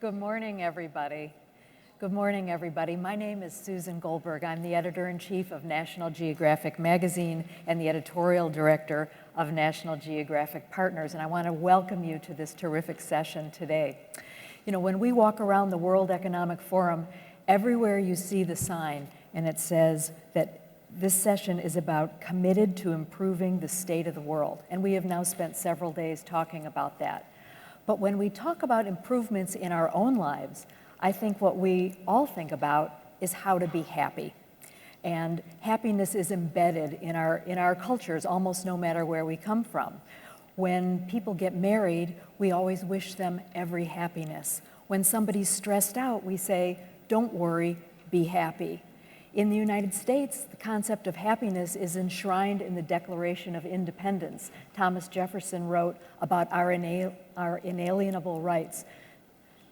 Good morning, everybody. Good morning, everybody. My name is Susan Goldberg. I'm the editor-in-chief of National Geographic magazine and the editorial director of National Geographic Partners, and I want to welcome you to this terrific session today. You know, when we walk around the World Economic Forum, everywhere you see the sign, and it says that this session is about committed to improving the state of the world, and we have now spent several days talking about that. But when we talk about improvements in our own lives, I think what we all think about is how to be happy. And happiness is embedded in our cultures, almost no matter where we come from. When people get married, we always wish them every happiness. When somebody's stressed out, we say, don't worry, be happy. In the United States, the concept of happiness is enshrined in the Declaration of Independence. Thomas Jefferson wrote about our inalienable rights.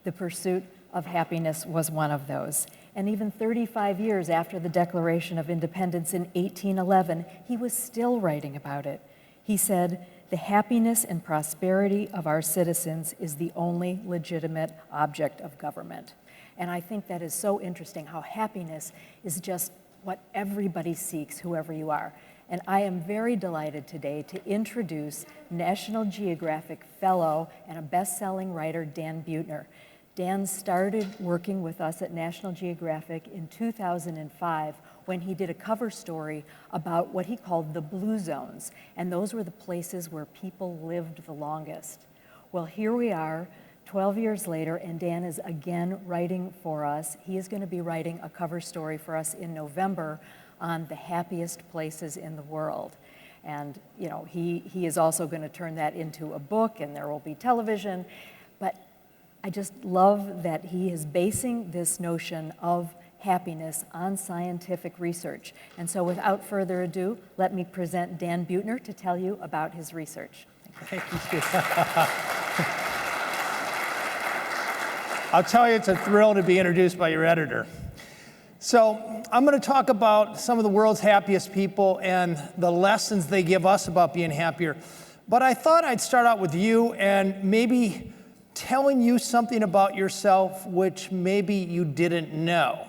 The pursuit of happiness was one of those. And even 35 years after the Declaration of Independence in 1811, he was still writing about it. He said, "The happiness and prosperity of our citizens is the only legitimate object of government." And I think that is so interesting, how happiness is just what everybody seeks, whoever you are. And I am very delighted today to introduce National Geographic fellow and a best-selling writer, Dan Buettner. Dan started working with us at National Geographic in 2005 when he did a cover story about what he called the blue zones. And those were the places where people lived the longest. Well, here we are, 12 years later, and Dan is again writing for us. He is going to be writing a cover story for us in November on the happiest places in the world. And you know, he is also going to turn that into a book, and there will be television. But I just love that he is basing this notion of happiness on scientific research. And so without further ado, let me present Dan Buettner to tell you about his research. Thank you, I'll tell you, it's a thrill to be introduced by your editor. So I'm going to talk about some of the world's happiest people and the lessons they give us about being happier. But I thought I'd start out with you and maybe telling you something about yourself which maybe you didn't know.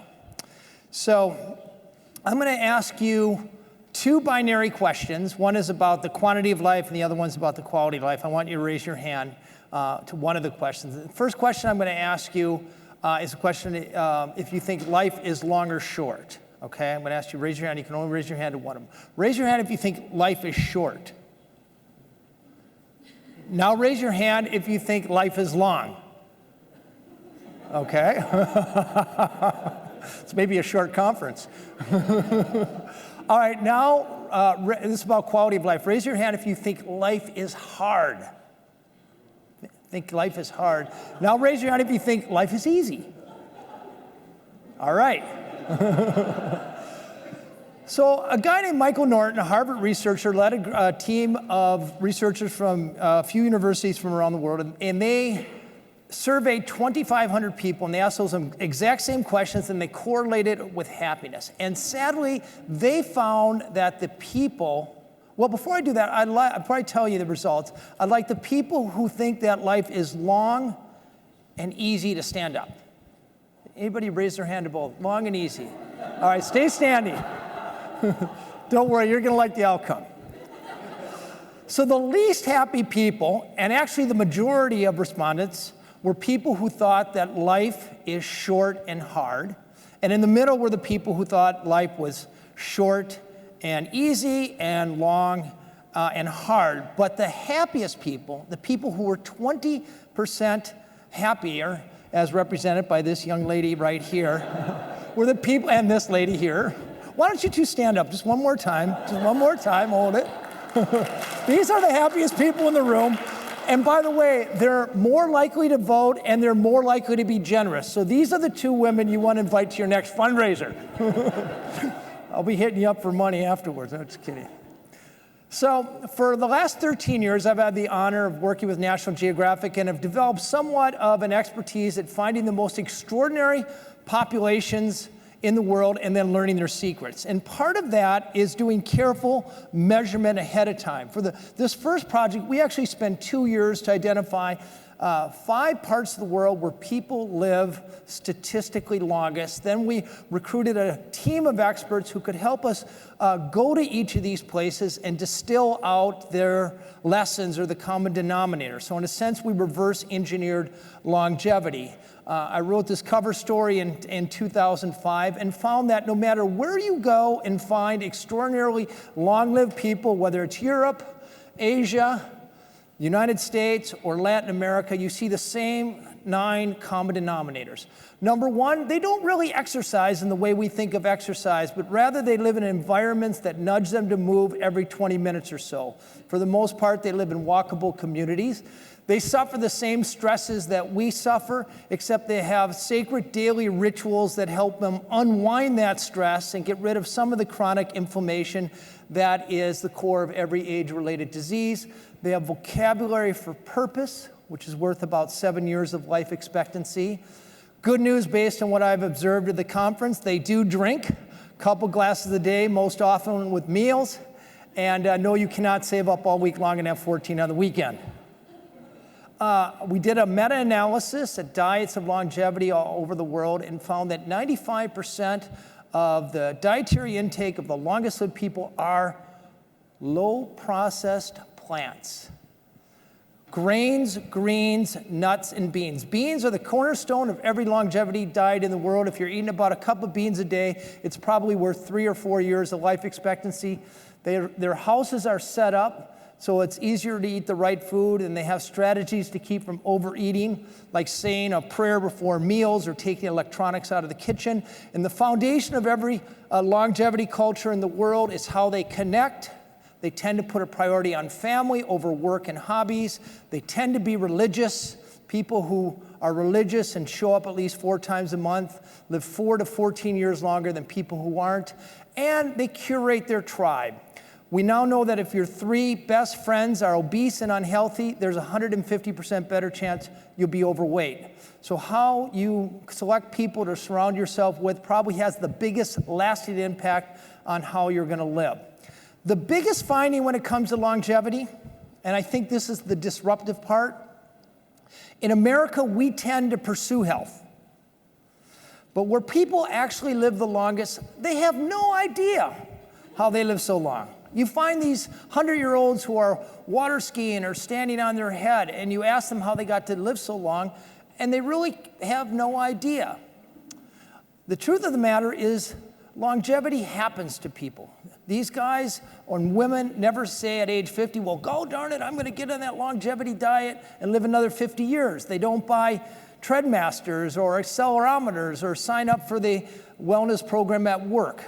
So I'm going to ask you two binary questions. One is about the quantity of life and the other one's about the quality of life. I want you to raise your hand to one of the questions. The first question I'm going to ask you is a question if you think life is long or short. Okay, I'm going to ask you to raise your hand. You can only raise your hand to one of them. Raise your hand if you think life is short. Now raise your hand if you think life is long. Okay. It's maybe a short conference. All right, now this is about quality of life. Raise your hand if you think life is hard. Think life is hard. Now raise your hand if you think life is easy. All right. So a guy named Michael Norton, a Harvard researcher, led a team of researchers from a few universities from around the world, and they surveyed 2,500 people, and they asked those exact same questions, and they correlated it with happiness. And sadly, they found that the people, well, before I do that, I'll probably tell you the results. I'd like the people who think that life is long and easy to stand up. Anybody raise their hand to both? Long and easy. All right, stay standing. Don't worry, you're going to like the outcome. So the least happy people, and actually the majority of respondents, were people who thought that life is short and hard. And in the middle were the people who thought life was short and easy and long and hard. But the happiest people, the people who were 20% happier, as represented by this young lady right here, were the people, and this lady here. Why don't you two stand up just one more time? Just one more time, hold it. These are the happiest people in the room. And by the way, they're more likely to vote and they're more likely to be generous. So these are the two women you want to invite to your next fundraiser. I'll be hitting you up for money afterwards. I'm just kidding. So for the last 13 years, I've had the honor of working with National Geographic and have developed somewhat of an expertise at finding the most extraordinary populations in the world and then learning their secrets. And part of that is doing careful measurement ahead of time. For this first project, we actually spent 2 years to identify 5 parts of the world where people live statistically longest. Then we recruited a team of experts who could help us go to each of these places and distill out their lessons or the common denominator. So in a sense, we reverse engineered longevity. I wrote this cover story in 2005 and found that no matter where you go and find extraordinarily long-lived people, whether it's Europe, Asia, United States, or Latin America, you see the same 9 common denominators. Number 1, they don't really exercise in the way we think of exercise, but rather they live in environments that nudge them to move every 20 minutes or so. For the most part, they live in walkable communities. They suffer the same stresses that we suffer, except they have sacred daily rituals that help them unwind that stress and get rid of some of the chronic inflammation that is the core of every age-related disease. They have vocabulary for purpose, which is worth about 7 years of life expectancy. Good news based on what I've observed at the conference, they do drink a couple glasses a day, most often with meals. And no, you cannot save up all week long and have 14 on the weekend. We did a meta-analysis at diets of longevity all over the world and found that 95% of the dietary intake of the longest lived people are low-processed plants. Grains, greens, nuts, and beans. Beans are the cornerstone of every longevity diet in the world. If you're eating about a cup of beans a day, it's probably worth 3 or 4 years of life expectancy. Their houses are set up so it's easier to eat the right food, and they have strategies to keep from overeating, like saying a prayer before meals or taking electronics out of the kitchen. And the foundation of every longevity culture in the world is how they connect. They tend to put a priority on family over work and hobbies. They tend to be religious. People who are religious and show up at least 4 times a month live 4 to 14 years longer than people who aren't. And they curate their tribe. We now know that if your 3 best friends are obese and unhealthy, there's a 150% better chance you'll be overweight. So how you select people to surround yourself with probably has the biggest lasting impact on how you're going to live. The biggest finding when it comes to longevity, and I think this is the disruptive part, in America, we tend to pursue health. But where people actually live the longest, they have no idea how they live so long. You find these 100-year-olds who are water skiing or standing on their head, and you ask them how they got to live so long, and they really have no idea. The truth of the matter is longevity happens to people. These guys or women never say at age 50, well, go darn it, I'm going to get on that longevity diet and live another 50 years. They don't buy Treadmasters or accelerometers or sign up for the wellness program at work.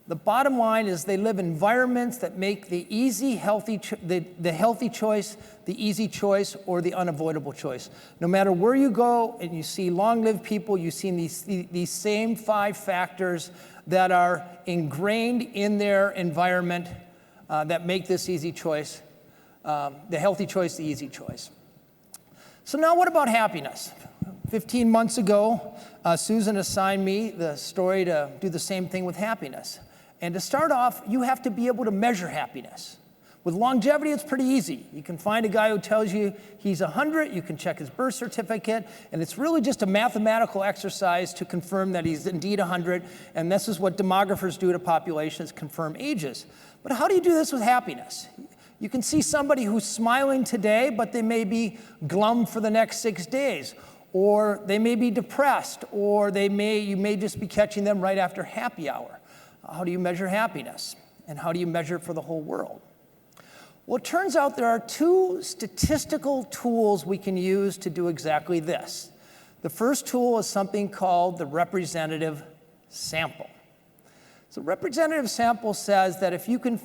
The bottom line is they live in environments that make the easy, the healthy choice, the easy choice, or the unavoidable choice. No matter where you go and you see long-lived people, you see these same 5 factors that are ingrained in their environment that make this easy choice, the healthy choice, the easy choice. So now what about happiness? 15 months ago, Susan assigned me the story to do the same thing with happiness. And to start off, you have to be able to measure happiness. With longevity, it's pretty easy. You can find a guy who tells you he's 100, you can check his birth certificate, and it's really just a mathematical exercise to confirm that he's indeed 100, and this is what demographers do to populations, confirm ages. But how do you do this with happiness? You can see somebody who's smiling today, but they may be glum for the next 6 days, or they may be depressed, or you may just be catching them right after happy hour. How do you measure happiness? And how do you measure it for the whole world? Well, it turns out there are 2 statistical tools we can use to do exactly this. The first tool is something called the representative sample. So representative sample says that if you can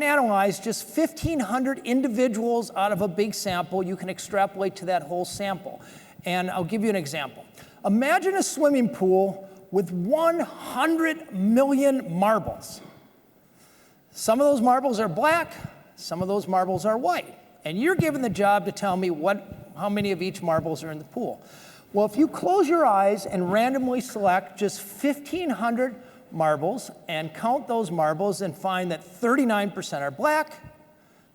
analyze just 1,500 individuals out of a big sample, you can extrapolate to that whole sample. And I'll give you an example. Imagine a swimming pool with 100 million marbles. Some of those marbles are black, some of those marbles are white. And you're given the job to tell me how many of each marbles are in the pool. Well, if you close your eyes and randomly select just 1,500 marbles and count those marbles and find that 39% are black,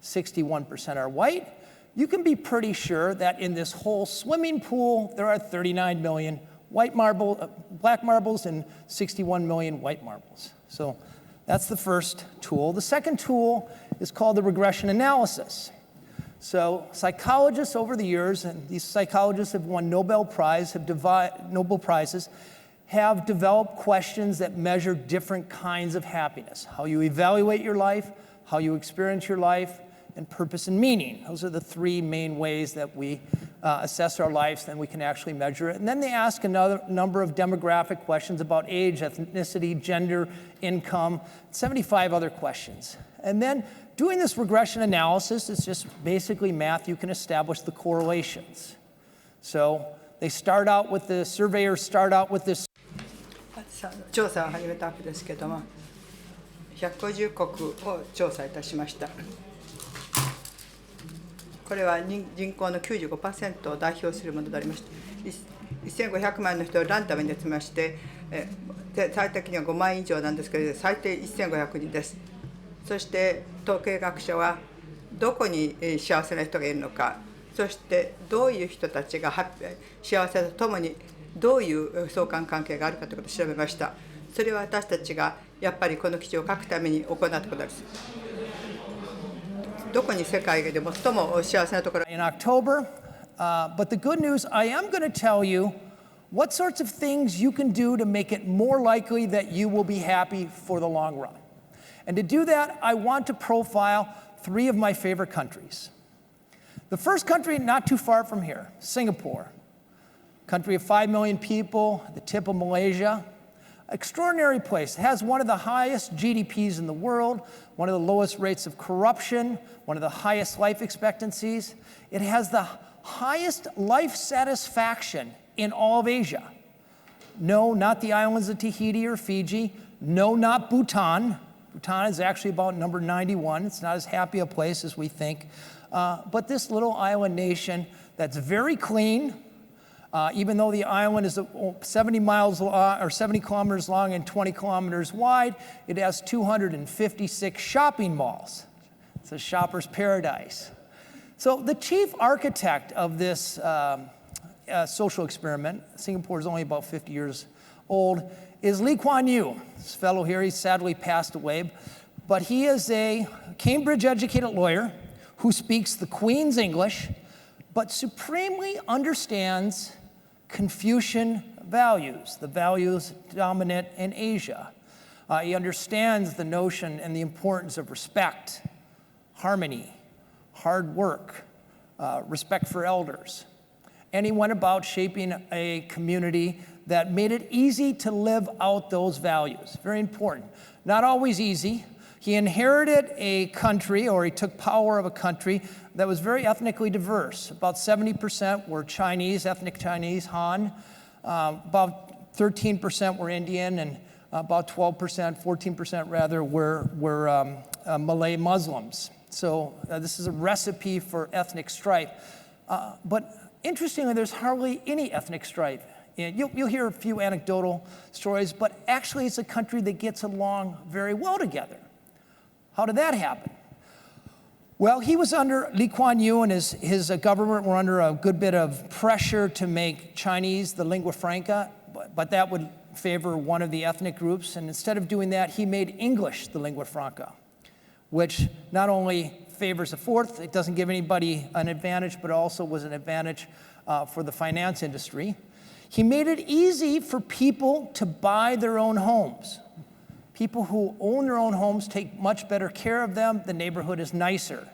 61% are white, you can be pretty sure that in this whole swimming pool, there are 39 million black marbles and 61 million white marbles. So that's the first tool. The second tool is called the regression analysis. So psychologists over the years, and these psychologists have won Nobel Prizes, have developed questions that measure different kinds of happiness. How you evaluate your life, how you experience your life, and purpose and meaning. Those are the three main ways that we assess our lives, then we can actually measure it. And then they ask another number of demographic questions about age, ethnicity, gender, income, 75 other questions. And then doing this regression analysis is just basically math. You can establish the correlations. So they start out with the surveyors start out with this. 調査を始めたわけですけども、150国を調査いたしました。これは人口の 95% を代表するものでありまして、1500万の人をランダムに集めまして、最適には5万以上なんですけれど、最低1500人です。そして統計学者はどこに幸せな人がいるのか、そしてどういう人たちが幸せとともにどういう相関関係があるかということを調べました。それは私たちがやっぱりこの記事を書くために行ったことです。どこに世界で最も幸せなところ。In October, but the good news, I am going to tell you what sorts of things you can do to make it more likely that you will be happy for the long run. And to do that, I want to profile 3 of my favorite countries. The first country, not too far from here, Singapore. Country of 5 million people, the tip of Malaysia. Extraordinary place. It has one of the highest GDPs in the world, one of the lowest rates of corruption, one of the highest life expectancies. It has the highest life satisfaction in all of Asia. No, not the islands of Tahiti or Fiji. No, not Bhutan. Bhutan is actually about number 91. It's not as happy a place as we think. But this little island nation that's very clean, even though the island is 70 miles long, or 70 kilometers long and 20 kilometers wide, it has 256 shopping malls. It's a shopper's paradise. So the chief architect of this social experiment, Singapore is only about 50 years old, is Lee Kuan Yew. This fellow here, he's sadly passed away, but he is a Cambridge-educated lawyer who speaks the Queen's English, but supremely understands Confucian values, the values dominant in Asia. He understands the notion and the importance of respect, harmony, hard work, respect for elders. And he went about shaping a community that made it easy to live out those values. Very important. Not always easy. He inherited a country, or he took power of a country that was very ethnically diverse. About 70% were Chinese, ethnic Chinese, Han. About 13% were Indian, and about 12%, 14% rather, were Malay Muslims. So this is a recipe for ethnic strife. But interestingly, there's hardly any ethnic strife. You'll hear a few anecdotal stories, but actually it's a country that gets along very well together. How did that happen? Well, he was under Lee Kuan Yew, and his government were under a good bit of pressure to make Chinese the lingua franca, but that would favor one of the ethnic groups. And instead of doing that, he made English the lingua franca, which not only favors a fourth, it doesn't give anybody an advantage, but also was an advantage for the finance industry. He made it easy for people to buy their own homes. People who own their own homes take much better care of them. The neighborhood is nicer.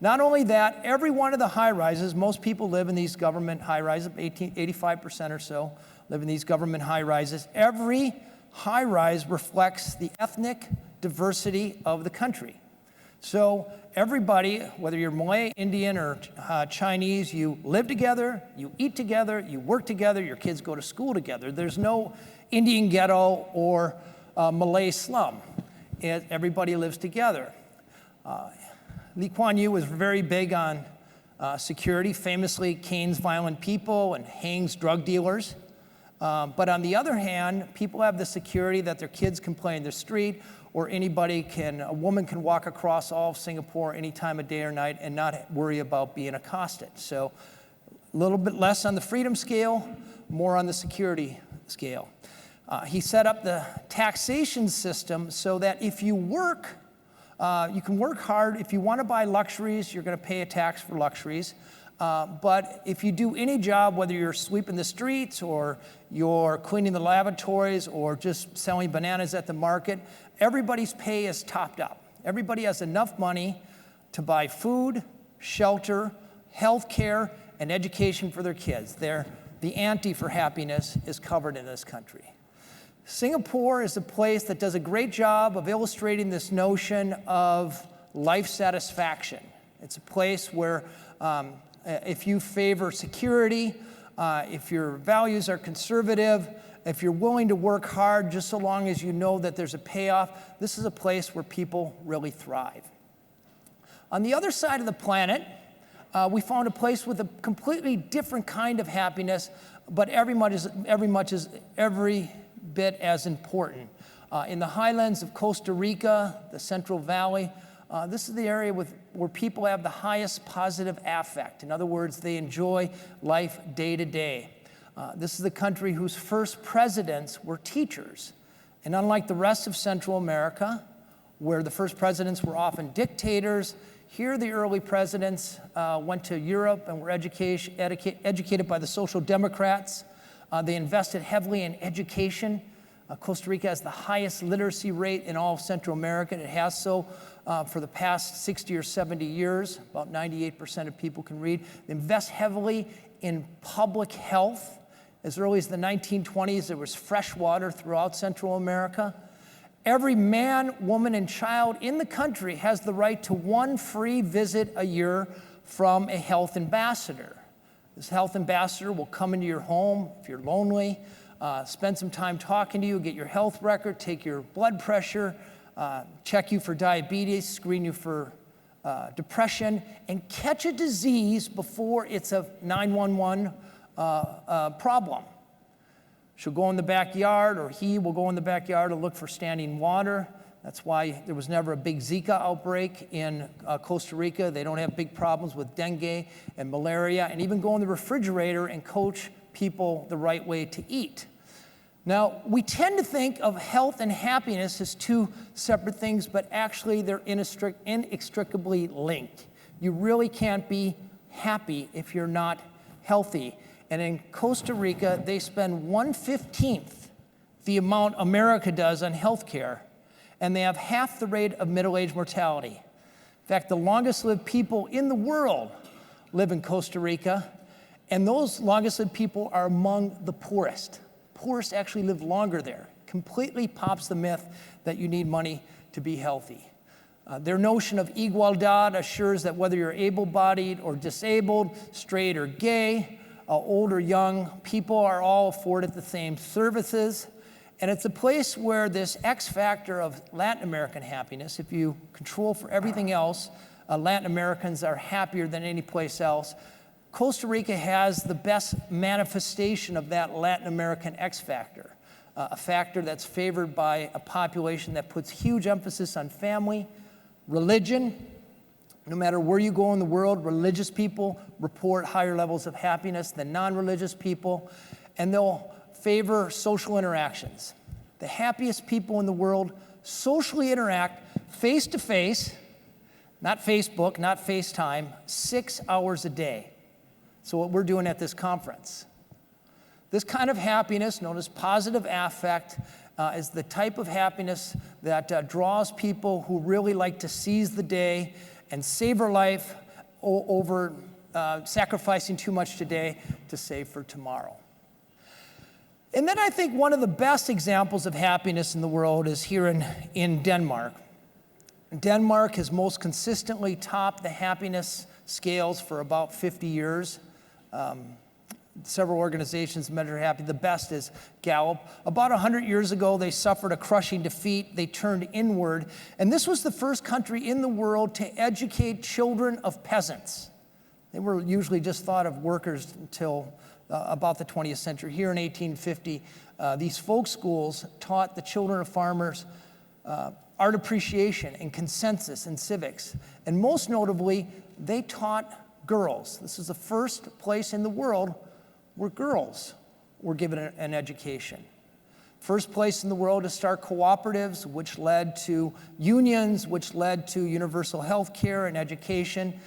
Not only that, every one of the high-rises, most people live in these government high-rises, 85% or so live in these government high-rises. Every high-rise reflects the ethnic diversity of the country. So everybody, whether you're Malay, Indian, or Chinese, you live together, you eat together, you work together, your kids go to school together. There's no Indian ghetto or Malay slum. Everybody lives together. Lee Kuan Yew was very big on security, famously canes violent people and hangs drug dealers. But on the other hand, people have the security that their kids can play in the street, or a woman can walk across all of Singapore any time of day or night and not worry about being accosted. So a little bit less on the freedom scale, more on the security scale. He set up the taxation system so that if you work, you can work hard. If you want to buy luxuries, you're going to pay a tax for luxuries. But if you do any job, whether you're sweeping the streets or you're cleaning the lavatories or just selling bananas at the market, everybody's pay is topped up. Everybody has enough money to buy food, shelter, health care, and education for their kids. The ante for happiness is covered in this country. Singapore is a place that does a great job of illustrating this notion of life satisfaction. It's a place where if you favor security, if your values are conservative, if you're willing to work hard just so long as you know that there's a payoff, this is a place where people really thrive. On the other side of the planet, we found a place with a completely different kind of happiness, but every bit as important. In the highlands of Costa Rica, the Central Valley, this is the area where people have the highest positive affect. In other words, they enjoy life day to day. This is the country whose first presidents were teachers. And unlike the rest of Central America, where the first presidents were often dictators, here the early presidents went to Europe and were educated by the Social Democrats. They invested heavily in education. Costa Rica has the highest literacy rate in all of Central America, and it has so for the past 60 or 70 years. About 98% of people can read. They invest heavily in public health. As early as the 1920s, there was fresh water throughout Central America. Every man, woman, and child in the country has the right to one free visit a year from a health ambassador. This health ambassador will come into your home if you're lonely, spend some time talking to you, get your health record, take your blood pressure, check you for diabetes, screen you for depression, and catch a disease before it's a 911 problem. She'll go in the backyard, or he will go in the backyard to look for standing water. That's why there was never a big Zika outbreak in Costa Rica. They don't have big problems with dengue and malaria, and even go in the refrigerator and coach people the right way to eat. Now, we tend to think of health and happiness as two separate things, but actually they're inextricably linked. You really can't be happy if you're not healthy. And in Costa Rica, they spend 1/15 the amount America does on health care, and they have half the rate of middle-age mortality. In fact, the longest-lived people in the world live in Costa Rica, and those longest-lived people are among the poorest. Poorest actually live longer there. Completely pops the myth that you need money to be healthy. Their notion of igualdad assures that whether you're able-bodied or disabled, straight or gay, old or young, people are all afforded the same services. And it's a place where this X factor of Latin American happiness, if you control for everything else, Latin Americans are happier than any place else. Costa Rica has the best manifestation of that Latin American X factor, a factor that's favored by a population that puts huge emphasis on family, religion. No matter where you go in the world, religious people report higher levels of happiness than non-religious people, and they'll favor social interactions. The happiest people in the world socially interact face-to-face, not Facebook, not FaceTime, 6 hours a day. So what we're doing at this conference. This kind of happiness, known as positive affect, is the type of happiness that draws people who really like to seize the day and savor life over sacrificing too much today to save for tomorrow. And then I think one of the best examples of happiness in the world is here in Denmark. Denmark has most consistently topped the happiness scales for about 50 years. Several organizations measure happiness. The best is Gallup. About 100 years ago, they suffered a crushing defeat. They turned inward. And this was the first country in the world to educate children of peasants. They were usually just thought of workers until about the 20th century. Here in 1850, these folk schools taught the children of farmers art appreciation and consensus and civics. And most notably, they taught girls. This is the first place in the world where girls were given an education. First place in the world to start cooperatives, which led to unions, which led to universal health care and education.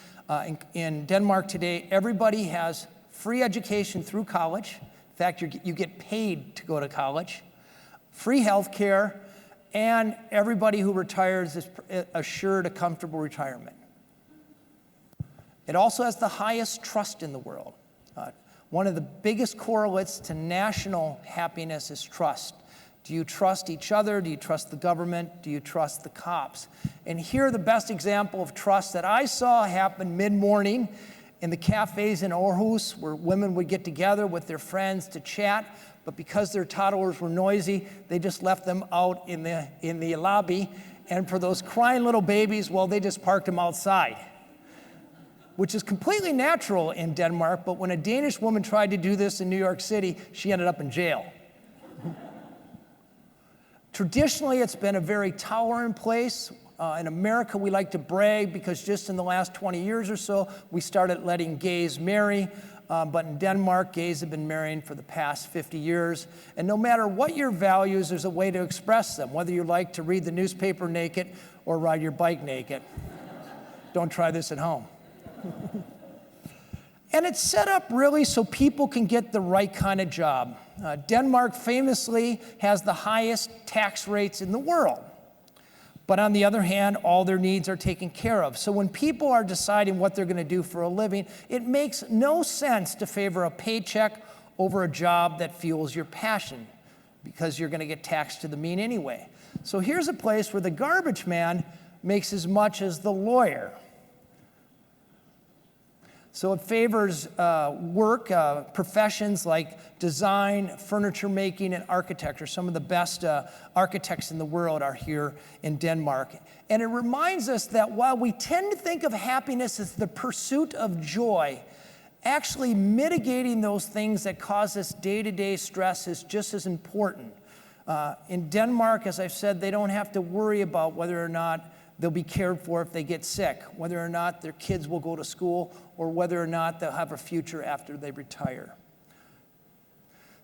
In Denmark today, everybody has free education through college. In fact, you get paid to go to college. Free health care, and everybody who retires is assured a comfortable retirement. It also has the highest trust in the world. One of the biggest correlates to national happiness is trust. Do you trust each other? Do you trust the government? Do you trust the cops? And here, the best example of trust that I saw happen mid-morning in the cafes in Aarhus, where women would get together with their friends to chat, but because their toddlers were noisy, they just left them out in the lobby. And for those crying little babies, well, they just parked them outside, which is completely natural in Denmark, but when a Danish woman tried to do this in New York City, she ended up in jail. Traditionally, it's been a very tolerant place. In America, we like to brag because just in the last 20 years or so, we started letting gays marry. But in Denmark, gays have been marrying for the past 50 years. And no matter what your values, there's a way to express them, whether you like to read the newspaper naked or ride your bike naked. Don't try this at home. And it's set up really so people can get the right kind of job. Denmark famously has the highest tax rates in the world. But on the other hand, all their needs are taken care of. So when people are deciding what they're going to do for a living, it makes no sense to favor a paycheck over a job that fuels your passion, because you're going to get taxed to the mean anyway. So here's a place where the garbage man makes as much as the lawyer. So it favors work, professions like design, furniture making, and architecture. Some of the best architects in the world are here in Denmark. And it reminds us that while we tend to think of happiness as the pursuit of joy, actually mitigating those things that cause us day-to-day stress is just as important. In Denmark, as I've said, they don't have to worry about whether or not they'll be cared for if they get sick, whether or not their kids will go to school, or whether or not they'll have a future after they retire.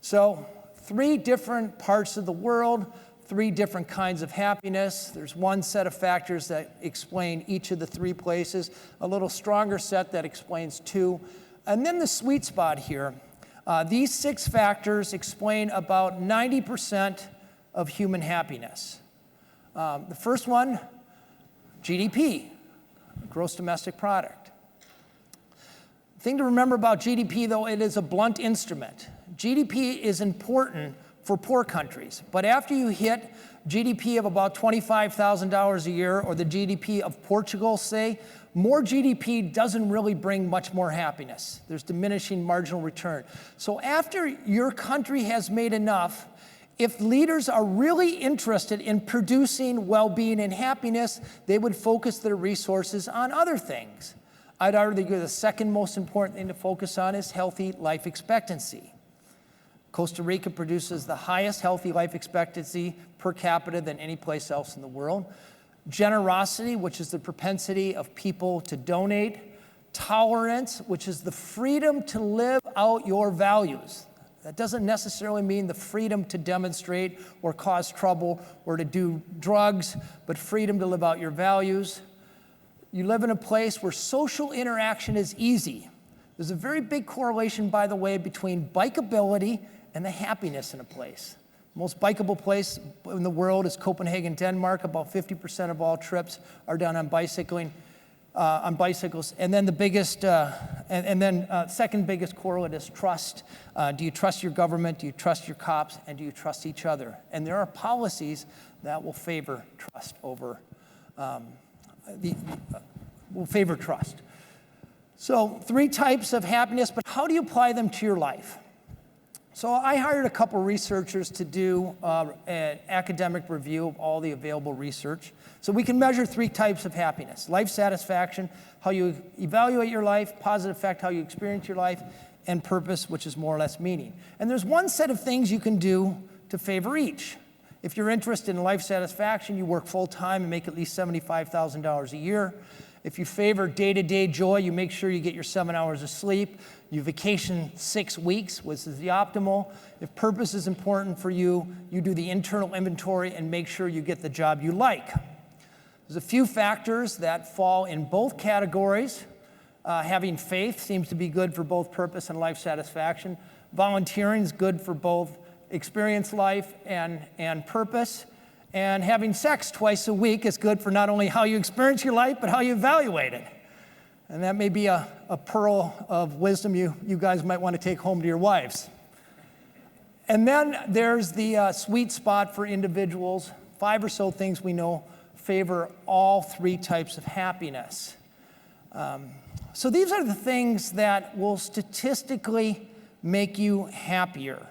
So, 3 different parts of the world, 3 different kinds of happiness. There's one set of factors that explain each of the 3 places, a little stronger set that explains 2. And then the sweet spot here. These 6 factors explain about 90% of human happiness. The first one, GDP, gross domestic product. The thing to remember about GDP, though, it is a blunt instrument. GDP is important for poor countries, but after you hit GDP of about $25,000 a year, or the GDP of Portugal, say, more GDP doesn't really bring much more happiness. There's diminishing marginal return. So after your country has made enough, if leaders are really interested in producing well-being and happiness, they would focus their resources on other things. I'd argue the second most important thing to focus on is healthy life expectancy. Costa Rica produces the highest healthy life expectancy per capita than any place else in the world. Generosity, which is the propensity of people to donate. Tolerance, which is the freedom to live out your values. That doesn't necessarily mean the freedom to demonstrate or cause trouble or to do drugs, but freedom to live out your values. You live in a place where social interaction is easy. There's a very big correlation, by the way, between bikeability and the happiness in a place. The most bikeable place in the world is Copenhagen, Denmark. About 50% of all trips are done on bicycles. And then the biggest, second biggest correlate is trust. Do you trust your government? Do you trust your cops? And do you trust each other? And there are policies that will favor trust over, will favor trust. So 3 types of happiness, but how do you apply them to your life? So I hired a couple researchers to do an academic review of all the available research. So we can measure 3 types of happiness: life satisfaction, how you evaluate your life; positive effect, how you experience your life; and purpose, which is more or less meaning. And there's one set of things you can do to favor each. If you're interested in life satisfaction, you work full-time and make at least $75,000 a year. If you favor day-to-day joy, you make sure you get your 7 hours of sleep. You vacation 6 weeks, which is the optimal. If purpose is important for you, you do the internal inventory and make sure you get the job you like. There's a few factors that fall in both categories. Having faith seems to be good for both purpose and life satisfaction. Volunteering is good for both experience life and purpose. And having sex twice a week is good for not only how you experience your life, but how you evaluate it. And that may be a pearl of wisdom you guys might want to take home to your wives. And then there's the sweet spot for individuals. 5 or so things we know favor all 3 types of happiness. So these are the things that will statistically make you happier.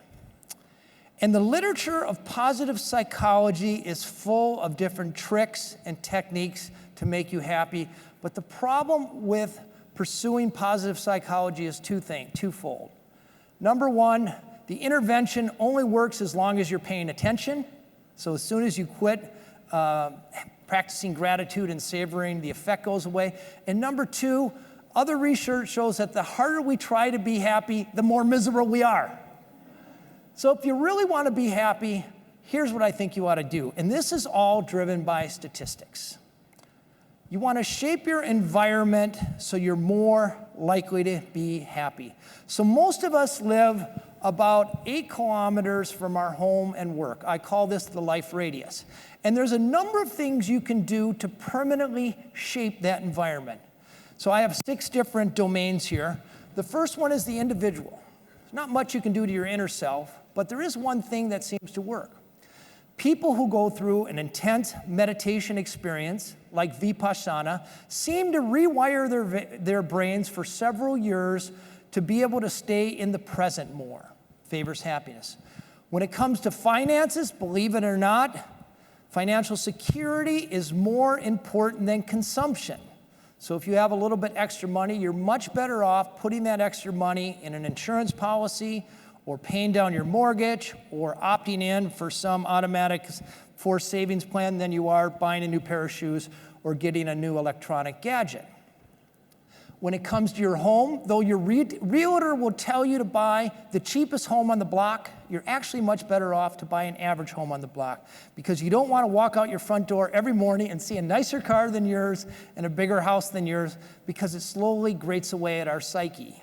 And the literature of positive psychology is full of different tricks and techniques to make you happy. But the problem with pursuing positive psychology is twofold. Number one, the intervention only works as long as you're paying attention. So as soon as you quit practicing gratitude and savoring, the effect goes away. And number two, other research shows that the harder we try to be happy, the more miserable we are. So if you really want to be happy, here's what I think you ought to do. And this is all driven by statistics. You want to shape your environment so you're more likely to be happy. So most of us live about 8 kilometers from our home and work. I call this the life radius. And there's a number of things you can do to permanently shape that environment. So I have 6 different domains here. The first one is the individual. There's not much you can do to your inner self, but there is one thing that seems to work. People who go through an intense meditation experience, like Vipassana, seem to rewire their brains for several years to be able to stay in the present more. Favors happiness. When it comes to finances, believe it or not, financial security is more important than consumption. So if you have a little bit extra money, you're much better off putting that extra money in an insurance policy or paying down your mortgage or opting in for some automatic forced savings plan than you are buying a new pair of shoes or getting a new electronic gadget. When it comes to your home, though your realtor will tell you to buy the cheapest home on the block, you're actually much better off to buy an average home on the block because you don't want to walk out your front door every morning and see a nicer car than yours and a bigger house than yours because it slowly grates away at our psyche.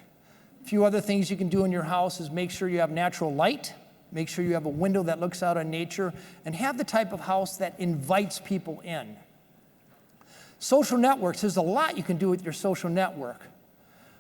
A few other things you can do in your house is make sure you have natural light, make sure you have a window that looks out on nature, and have the type of house that invites people in. Social networks, there's a lot you can do with your social network.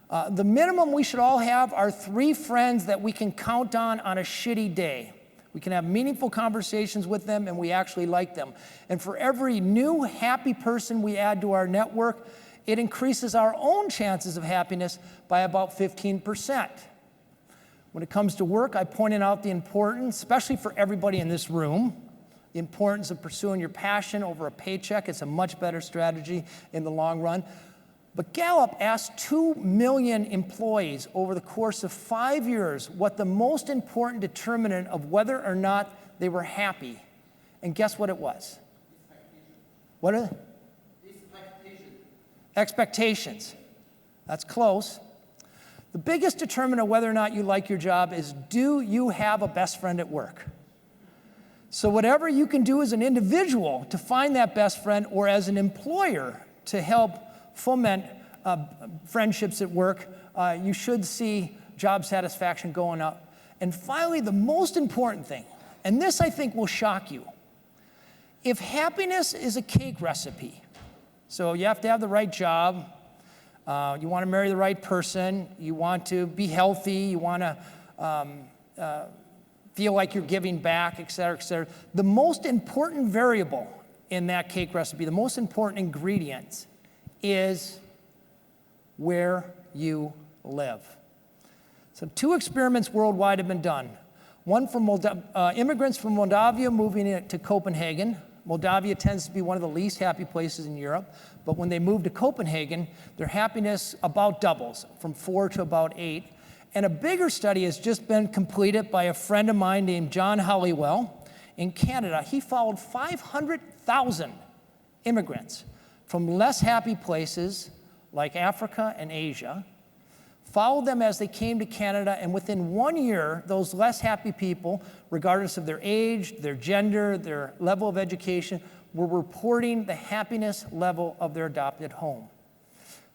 The minimum we should all have are 3 friends that we can count on a shitty day. We can have meaningful conversations with them and we actually like them. And for every new happy person we add to our network, it increases our own chances of happiness by about 15%. When it comes to work, I pointed out the importance, especially for everybody in this room, the importance of pursuing your passion over a paycheck. It's a much better strategy in the long run. But Gallup asked 2 million employees over the course of 5 years what the most important determinant of whether or not they were happy. And guess what it was? What are they? Expectations. That's close. The biggest determinant of whether or not you like your job is, do you have a best friend at work? So whatever you can do as an individual to find that best friend or as an employer to help foment friendships at work, you should see job satisfaction going up. And finally, the most important thing, and this I think will shock you, if happiness is a cake recipe, so you have to have the right job, you want to marry the right person, you want to be healthy, you want to feel like you're giving back, et cetera, et cetera. The most important variable in that cake recipe, the most important ingredient is where you live. So 2 experiments worldwide have been done. One from immigrants from Moldavia moving to Copenhagen. Moldavia tends to be one of the least happy places in Europe, but when they move to Copenhagen, their happiness about doubles, from 4 to about 8. And a bigger study has just been completed by a friend of mine named John Hollywell in Canada, he followed 500,000 immigrants from less happy places like Africa and Asia, followed them as they came to Canada, and within 1 year, those less happy people, regardless of their age, their gender, their level of education, were reporting the happiness level of their adopted home.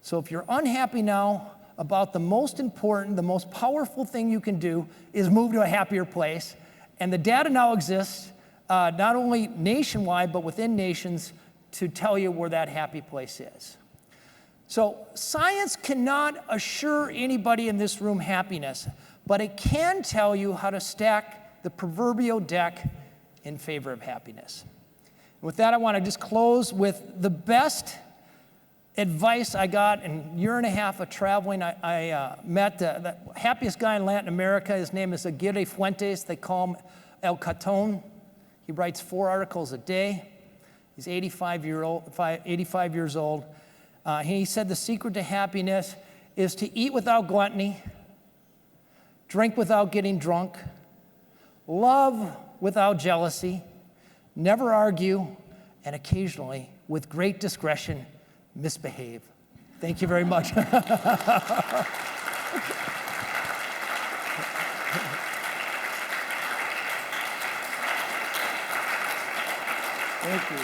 So if you're unhappy now about the most important, the most powerful thing you can do is move to a happier place, and the data now exists, not only nationwide, but within nations, to tell you where that happy place is. So science cannot assure anybody in this room happiness, but it can tell you how to stack the proverbial deck in favor of happiness. With that, I want to just close with the best advice I got in a year and a half of traveling. I met the happiest guy in Latin America. His name is Aguirre Fuentes. They call him El Caton. He writes 4 articles a day. He's 85 years old. He said the secret to happiness is to eat without gluttony, drink without getting drunk, love without jealousy, never argue, and occasionally, with great discretion, misbehave. Thank you very much. Thank you.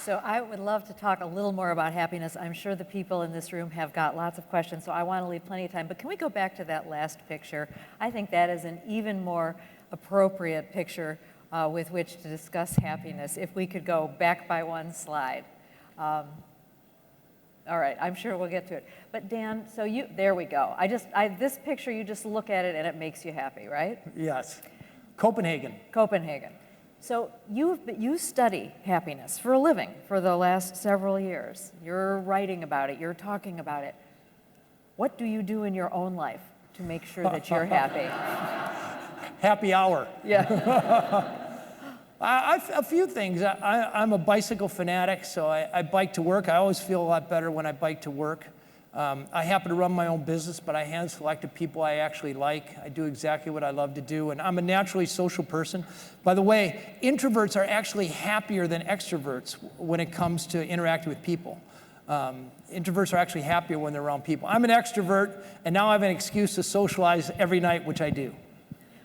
So I would love to talk a little more about happiness. I'm sure the people in this room have got lots of questions, so I want to leave plenty of time. But can we go back to that last picture? I think that is an even more appropriate picture with which to discuss happiness. If we could go back by one slide. All right, I'm sure we'll get to it. But Dan, so there we go. This picture, you just look at it and it makes you happy, right? Yes. Copenhagen. Copenhagen. So you study happiness for a living for the last several years. You're writing about it, you're talking about it. What do you do in your own life to make sure that you're happy? Happy hour. Yeah. A few things. I'm a bicycle fanatic, so I bike to work. I always feel a lot better when I bike to work. I happen to run my own business, but I hand-selected people I actually like. I do exactly what I love to do, and I'm a naturally social person. By the way, introverts are actually happier than extroverts when it comes to interacting with people. Introverts are actually happier when they're around people. I'm an extrovert, and now I have an excuse to socialize every night, which I do.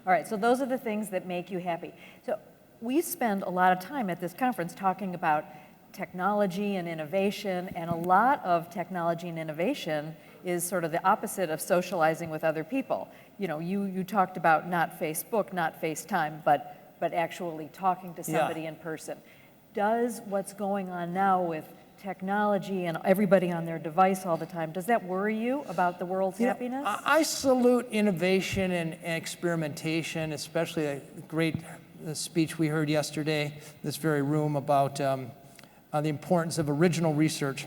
All right, so those are the things that make you happy. So we spend a lot of time at this conference talking about technology and innovation, and a lot of technology and innovation is sort of the opposite of socializing with other people. You know, you talked about not Facebook, not FaceTime, but actually talking to somebody in person. Does what's going on now with technology and everybody on their device all the time, does that worry you about the world's happiness? I salute innovation and experimentation, especially a great speech we heard yesterday in this very room about the importance of original research.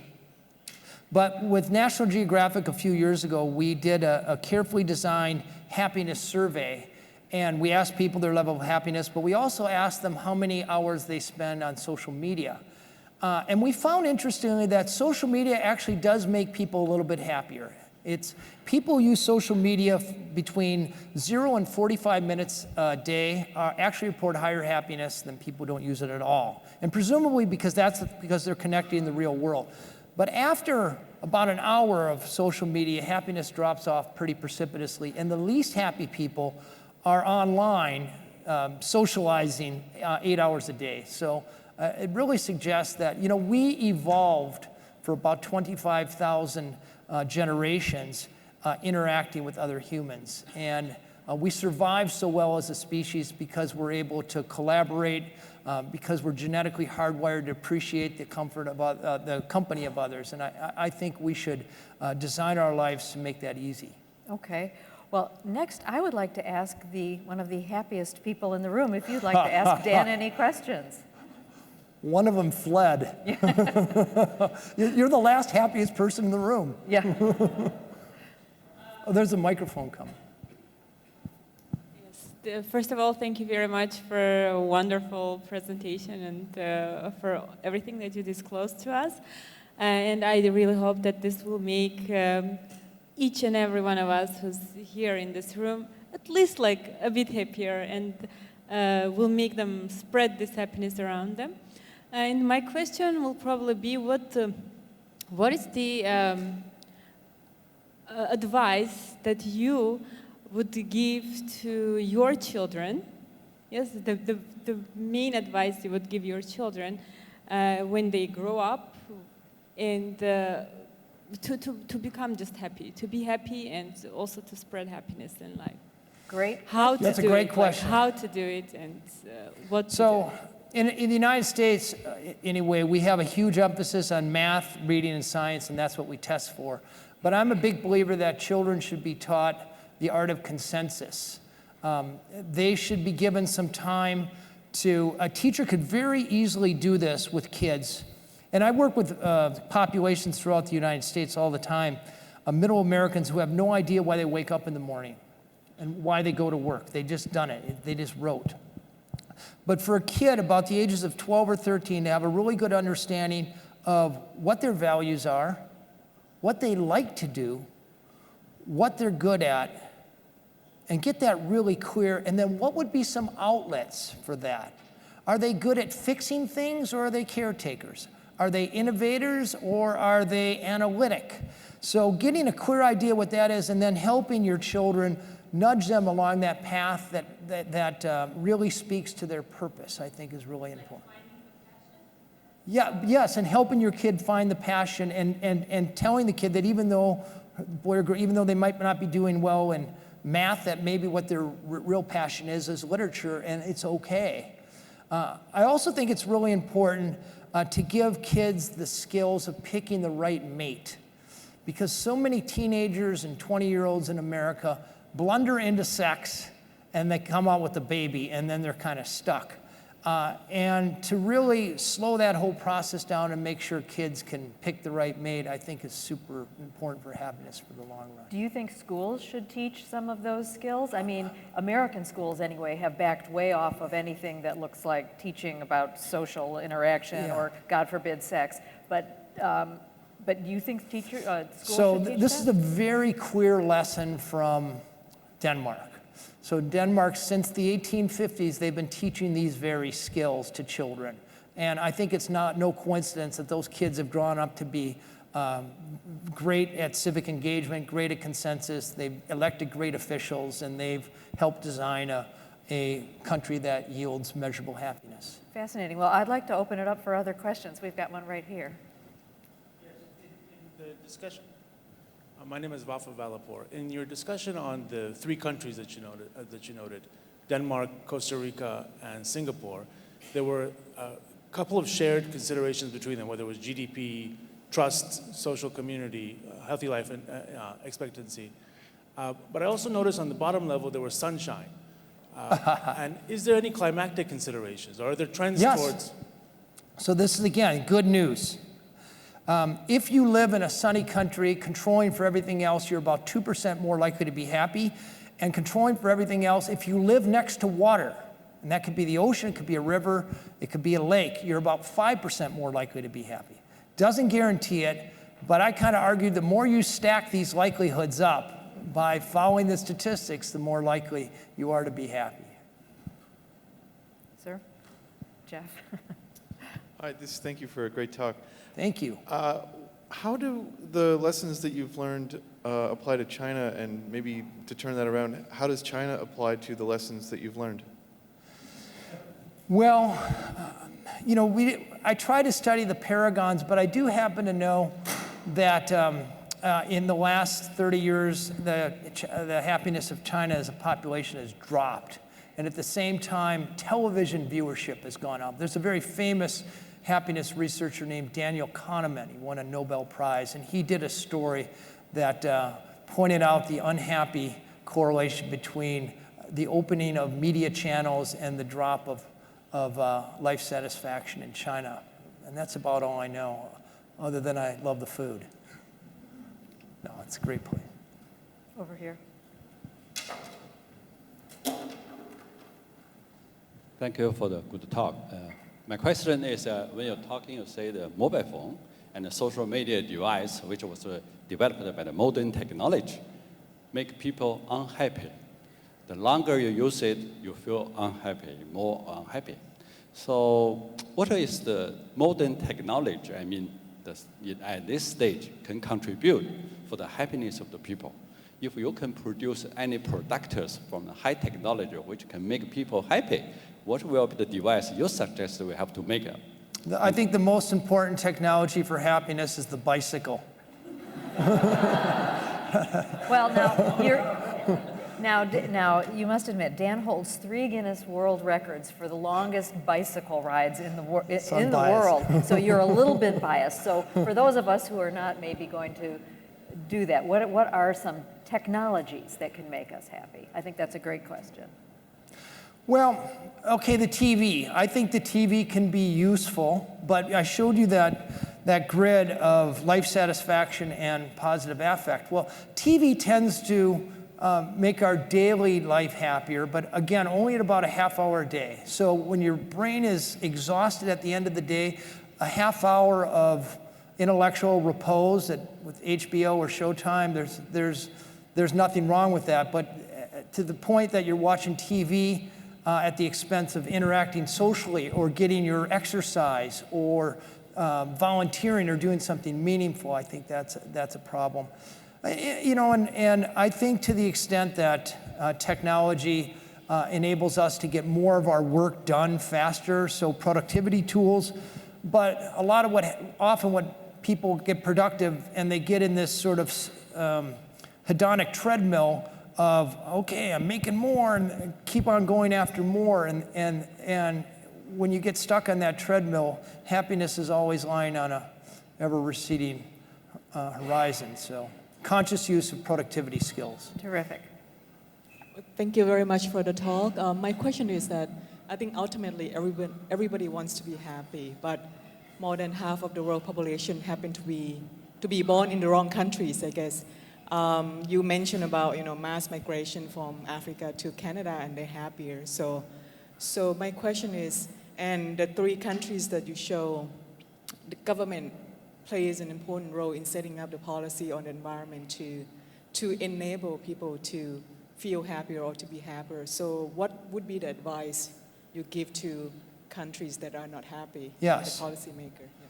But with National Geographic a few years ago, we did a carefully designed happiness survey, and we asked people their level of happiness, but we also asked them how many hours they spend on social media. And we found, interestingly, that social media actually does make people a little bit happier. People use social media between 0 and 45 minutes a day actually report higher happiness than people who don't use it at all. And presumably because they're connected in the real world. But after about an hour of social media, happiness drops off pretty precipitously, and the least happy people are online socializing 8 hours a day. So it really suggests that, you know, we evolved for about 25,000 generations interacting with other humans. And we survive so well as a species because we're able to collaborate, because we're genetically hardwired to appreciate the comfort of the company of others. And I think we should design our lives to make that easy. Okay. Well, next I would like to ask one of the happiest people in the room if you'd like to ask Dan any questions. One of them fled. Yeah. You're the last happiest person in the room. Yeah. Oh, there's a microphone coming. Yes. First of all, thank you very much for a wonderful presentation and for everything that you disclosed to us. And I really hope that this will make each and every one of us who's here in this room at least like a bit happier, and will make them spread this happiness around them. And my question will probably be, what is the advice that you would give to your children? Yes, the main advice you would give your children when they grow up, and to become just happy, to be happy, and also to spread happiness in life. Great. How to That's do a great it, question. Like how to do it, and what to So do. in the United States, anyway, we have a huge emphasis on math, reading, and science, and that's what we test for. But I'm a big believer that children should be taught the art of consensus. They should be given some time to, a teacher could very easily do this with kids. And I work with populations throughout the United States all the time, middle Americans who have no idea why they wake up in the morning and why they go to work. They just done it. They just wrote. But for a kid about the ages of 12 or 13 to have a really good understanding of what their values are, what they like to do, what they're good at, and get that really clear, and then what would be some outlets for that? Are they good at fixing things, or are they caretakers? Are they innovators, or are they analytic? So getting a clear idea what that is, and then helping your children nudge them along that path that really speaks to their purpose, I think is really important. Yes, and helping your kid find the passion, and telling the kid that even though they might not be doing well in math, that maybe what their real passion is literature, and it's okay. I also think it's really important to give kids the skills of picking the right mate, because so many teenagers and 20-year-olds in America blunder into sex, and they come out with a baby, and then they're kind of stuck. And to really slow that whole process down and make sure kids can pick the right mate, I think is super important for happiness for the long run. Do you think schools should teach some of those skills? I mean, American schools anyway have backed way off of anything that looks like teaching about social interaction or, God forbid, sex. But do you think schools should teach this that? is a very clear lesson from Denmark. So Denmark, since the 1850s, they've been teaching these very skills to children. And I think it's no coincidence that those kids have grown up to be great at civic engagement, great at consensus. They've elected great officials, and they've helped design a country that yields measurable happiness. Fascinating. Well, I'd like to open it up for other questions. We've got one right here. Yes, in the discussion. My name is Vafa Valapur. In your discussion on the three countries that you noted, Denmark, Costa Rica, and Singapore, there were a couple of shared considerations between them, whether it was GDP, trust, social community, healthy life expectancy. But I also noticed on the bottom level there was sunshine. And is there any climatic considerations, or are there trends towards? So this is, again, good news. If you live in a sunny country, controlling for everything else, you're about 2% more likely to be happy. And controlling for everything else, if you live next to water, and that could be the ocean, it could be a river, it could be a lake, you're about 5% more likely to be happy. Doesn't guarantee it, but I kind of argue the more you stack these likelihoods up by following the statistics, the more likely you are to be happy. Sir? Jeff? Hi, thank you for a great talk. Thank you. How do the lessons that you've learned apply to China, and maybe to turn that around, how does China apply to the lessons that you've learned? Well, I try to study the paragons, but I do happen to know that in the last 30 years, the happiness of China as a population has dropped. And at the same time, television viewership has gone up. There's a very famous happiness researcher named Daniel Kahneman. He won a Nobel Prize, and he did a story that pointed out the unhappy correlation between the opening of media channels and the drop of life satisfaction in China. And that's about all I know, other than I love the food. No, it's a great place. Over here. Thank you for the good talk. My question is, when you're talking, you say the mobile phone and the social media device, which was developed by the modern technology, make people unhappy. The longer you use it, you feel unhappy, more unhappy. So what is the modern technology, at this stage, can contribute for the happiness of the people? If you can produce any products from the high technology which can make people happy, what will be the device you suggest we have to make? I think the most important technology for happiness is the bicycle. Well, now you must admit, Dan holds 3 Guinness World Records for the longest bicycle rides in the world. So you're a little bit biased. So for those of us who are not maybe going to do that, what are some technologies that can make us happy? I think that's a great question. Well, okay, the TV. I think the TV can be useful, but I showed you that grid of life satisfaction and positive affect. Well, TV tends to make our daily life happier, but again, only at about a half hour a day. So when your brain is exhausted at the end of the day, a half hour of intellectual repose with HBO or Showtime, there's nothing wrong with that. But to the point that you're watching TV at the expense of interacting socially or getting your exercise or volunteering or doing something meaningful, I think that's a problem. And I think to the extent that technology enables us to get more of our work done faster, so productivity tools, but a lot of what people get productive and they get in this sort of hedonic treadmill of, okay, I'm making more and keep on going after more, and when you get stuck on that treadmill, happiness is always lying on a ever-receding horizon. So conscious use of productivity skills. Terrific. Thank you very much for the talk. My question is that I think ultimately everybody wants to be happy, but more than half of the world population happen to be born in the wrong countries, I guess. You mentioned about mass migration from Africa to Canada, and they're happier. So my question is, and the 3 countries that you show, the government plays an important role in setting up the policy on the environment to enable people to feel happier or to be happier. So what would be the advice you give to countries that are not happy? Yes. The policymaker. Yeah.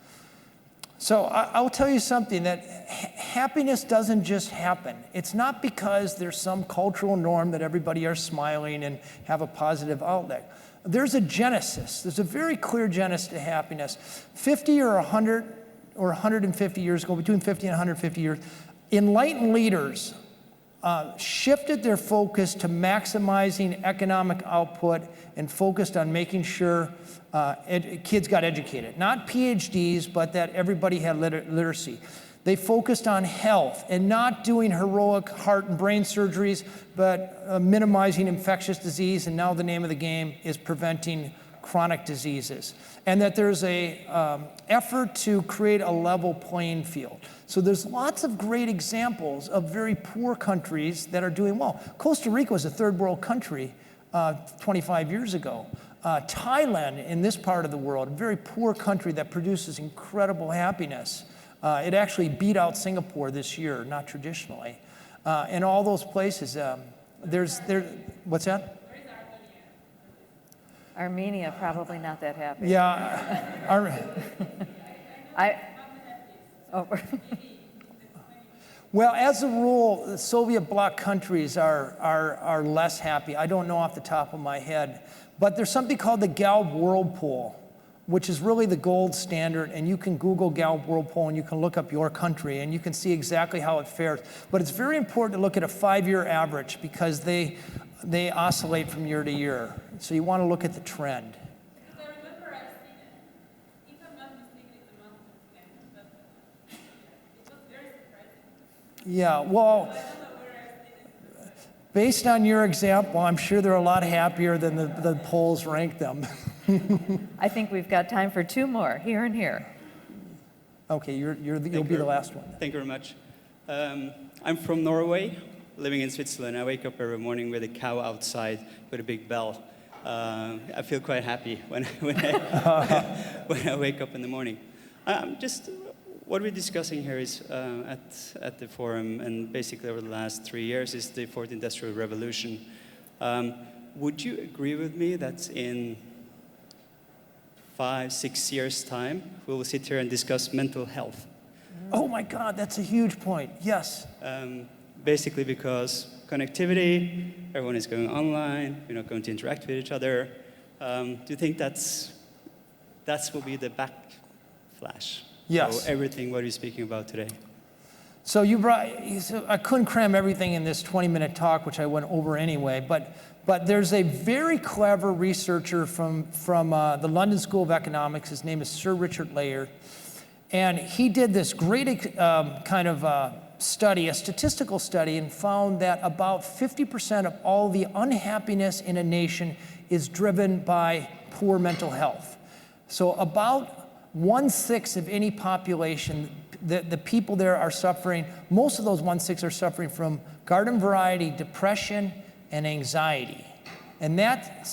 So I'll tell you something, that happiness doesn't just happen. It's not because there's some cultural norm that everybody are smiling and have a positive outlook. There's a genesis. There's a very clear genesis to happiness. 50 or 100 or 150 years ago, between 50 and 150 years, enlightened leaders shifted their focus to maximizing economic output and focused on making sure kids got educated. Not PhDs, but that everybody had literacy. They focused on health and not doing heroic heart and brain surgeries, but minimizing infectious disease, and now the name of the game is preventing chronic diseases. And that there's a effort to create a level playing field. So there's lots of great examples of very poor countries that are doing well. Costa Rica was a third world country 25 years ago. Thailand, in this part of the world, a very poor country that produces incredible happiness. It actually beat out Singapore this year, not traditionally. And all those places, what's that? Armenia, probably not that happy. Yeah. Well, as a rule, the Soviet bloc countries are less happy. I don't know off the top of my head. But there's something called the Gallup World Poll, which is really the gold standard, and you can Google Gallup World Poll and you can look up your country and you can see exactly how it fares. But it's very important to look at a 5-year average because they oscillate from year to year. So you want to look at the trend. Because I remember I've seen it. If I'm not mistaken, it's a month of but it was very surprising. Yeah, well, based on your example, I'm sure they're a lot happier than the polls rank them. I think we've got time for 2 more, here and here. Okay, you'll be the last one. Thank you very much. I'm from Norway, living in Switzerland. I wake up every morning with a cow outside with a big bell. I feel quite happy when I wake up in the morning. Just what we're discussing here is at the forum, and basically over the last 3 years, is the fourth industrial revolution. Would you agree with me that in 5-6 years' time, we will sit here and discuss mental health? Oh my God, that's a huge point. Yes. Basically because connectivity, everyone is going online, we're not going to interact with each other. Do you think that will be the backflash? Yes. So everything what you're speaking about today. So I couldn't cram everything in this 20-minute talk, which I went over anyway, but there's a very clever researcher from the London School of Economics. His name is Sir Richard Layard. And he did this great kind of study, a statistical study, and found that about 50% of all the unhappiness in a nation is driven by poor mental health. So about 1/6 of any population, the people there are suffering, most of those 1/6 are suffering from garden variety depression and anxiety. And that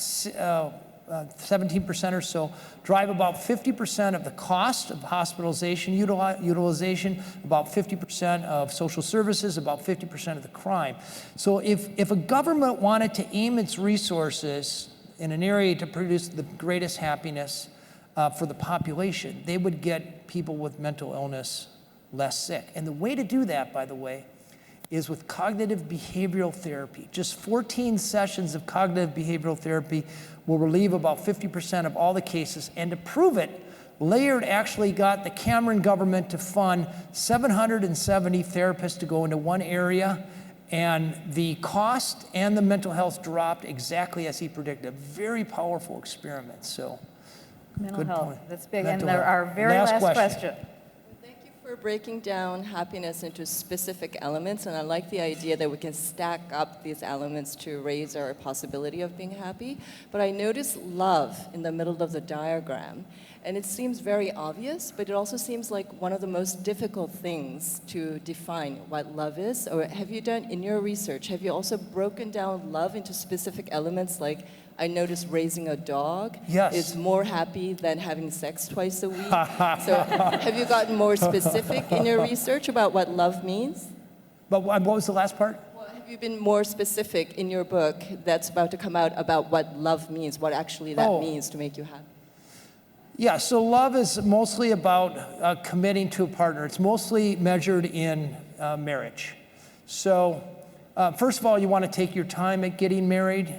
17% or so drive about 50% of the cost of hospitalization utilization, about 50% of social services, about 50% of the crime. So if a government wanted to aim its resources in an area to produce the greatest happiness for the population, they would get people with mental illness less sick. And the way to do that, by the way, is with cognitive behavioral therapy. Just 14 sessions of cognitive behavioral therapy will relieve about 50% of all the cases. And to prove it, Layard actually got the Cameron government to fund 770 therapists to go into one area, and the cost and the mental health dropped exactly as he predicted. A very powerful experiment. So, Mental good health, point. that's big. Mental And our health. very last question. Thank you for breaking down happiness into specific elements, and I like the idea that we can stack up these elements to raise our possibility of being happy. But I noticed love in the middle of the diagram, and it seems very obvious, but it also seems like one of the most difficult things to define what love is. Or have you done, in your research, have you also broken down love into specific elements, like I noticed raising a dog is more happy than having sex twice a week. So have you gotten more specific in your research about what love means? But what was the last part? Well, have you been more specific in your book that's about to come out about what love means, what actually that means to make you happy? Yeah, so love is mostly about committing to a partner. It's mostly measured in marriage. So first of all, you want to take your time at getting married.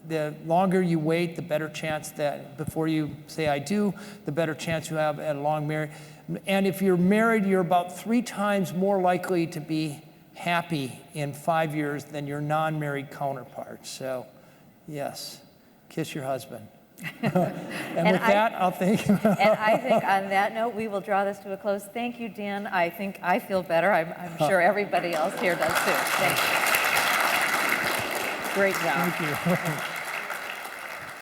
The longer you wait, the better chance that before you say I do, the better chance you have at a long marriage. And if you're married, you're about 3 times more likely to be happy in 5 years than your non-married counterpart. So yes, kiss your husband. and with that, I'll thank you. And I think on that note, we will draw this to a close. Thank you, Dan. I think I feel better. I'm sure everybody else here does too. Thank you. Great job. Thank you.